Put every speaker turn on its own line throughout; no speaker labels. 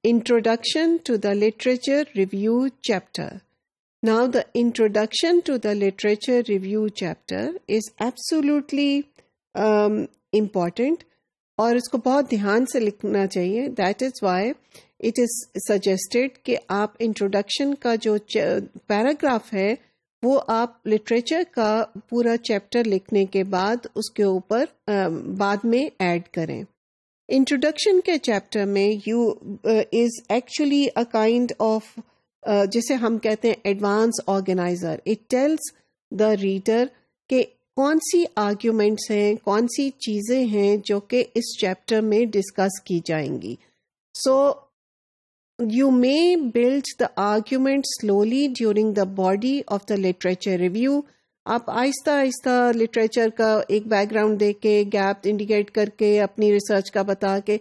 Introduction to the Literature Review chapter. Now, the introduction to the literature review chapter is absolutely important اور اس کو بہت دھیان سے لکھنا چاہیے. That is why it is suggested کہ آپ انٹروڈکشن کا جو پیراگراف ہے وہ آپ لٹریچر کا پورا چیپٹر لکھنے کے بعد اس کے اوپر بعد میں ایڈ کریں. انٹروڈکشن کے چیپٹر میں you is actually a kind of جسے ہم کہتے ہیں advance organizer. It tells the reader کہ کون سی آرگیومنٹس ہیں, کون سی چیزیں ہیں جو کہ اس چیپٹر میں ڈسکس کی جائیں گی. So you may build the argument slowly during the body of the literature review. آپ آہستہ آہستہ لٹریچر کا ایک بیک گراؤنڈ دے کے, گیپ انڈیکیٹ کر کے, اپنی ریسرچ کا بتا کے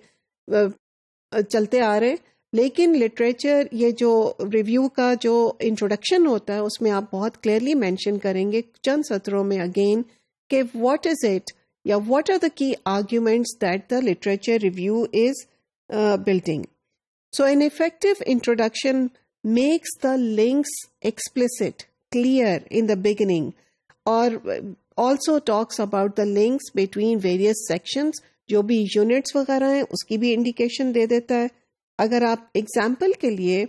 چلتے آ رہے. لیکن لٹریچر یہ جو ریویو کا جو انٹروڈکشن ہوتا ہے اس میں آپ بہت کلیئرلی مینشن کریں گے چند سطروں میں اگین کہ واٹ از اٹ یا واٹ آر دا کی arguments that the literature review is building. So an effective introduction makes the links explicit clear in the beginning اور also talks about the links between various sections. جو بھی units وغیرہ ہیں اس کی بھی indication دے دیتا ہے. اگر آپ ایگزامپل کے لیے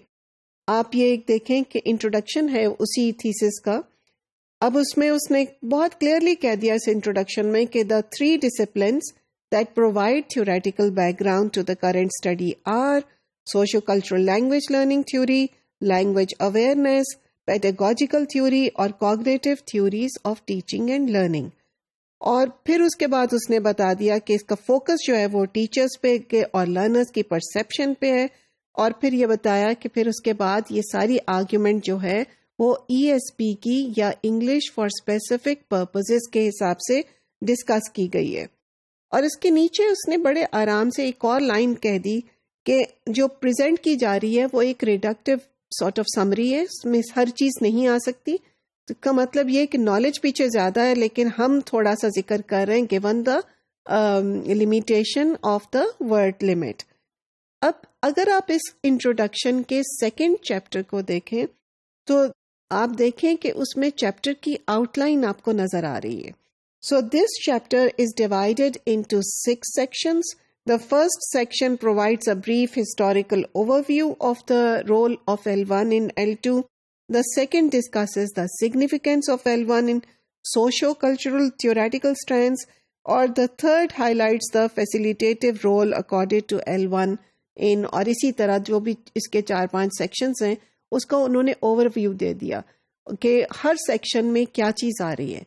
آپ یہ دیکھیں کہ انٹروڈکشن ہے اسی تھیسس کا, اب اس میں اس نے بہت کلیئرلی کہہ دیا اس انٹروڈکشن میں کہ the 3 disciplines that provide theoretical background to the current study are socio-cultural language learning theory, language awareness, pedagogical theory اور cognitive theories of teaching and learning. اور پھر اس کے بعد اس نے بتا دیا کہ اس کا فوکس جو ہے وہ ٹیچرز پہ اور لرنرز کی پرسیپشن پہ ہے. اور پھر یہ بتایا کہ پھر اس کے بعد یہ ساری آرگیومنٹ جو ہے وہ ESP کی یا انگلش فار اسپیسیفک پرپزز کے حساب سے ڈسکس کی گئی ہے. اور اس کے نیچے اس نے بڑے آرام سے ایک اور لائن کہہ دی کہ جو پریزنٹ کی جا رہی ہے وہ ایک ریڈکٹیو سارٹ آف سمری ہے, اس میں ہر چیز نہیں آ سکتی. تو کا مطلب یہ کہ نالج پیچھے زیادہ ہے لیکن ہم تھوڑا سا ذکر کر رہے ہیں given the limitation of the word limit. اب اگر آپ اس انٹروڈکشن کے سیکنڈ چیپٹر کو دیکھیں تو آپ دیکھیں کہ اس میں چیپٹر کی آؤٹ لائن آپ کو نظر آ رہی ہے. So this chapter is divided into 6 sections. The first section provides a brief historical overview of the role of L1 in L2. The second discusses the significance of L1 in socio-cultural theoretical strands, or the third highlights the facilitative role accorded to L1 in, اور اسی طرح جو بھی اس کے 4-5 sections ہیں اس کو انہوں نے overview دے دیا کہ ہر section میں کیا چیز آ رہی ہے.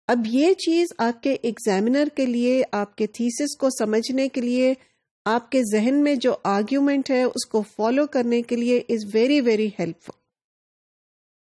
اب یہ چیز آپ کے ایگزامینر کے لیے, آپ کے تھیسس کو سمجھنے کے لیے, آپ کے ذہن میں جو آرگیومنٹ ہے اس کو فالو کرنے کے لیے is very very help full.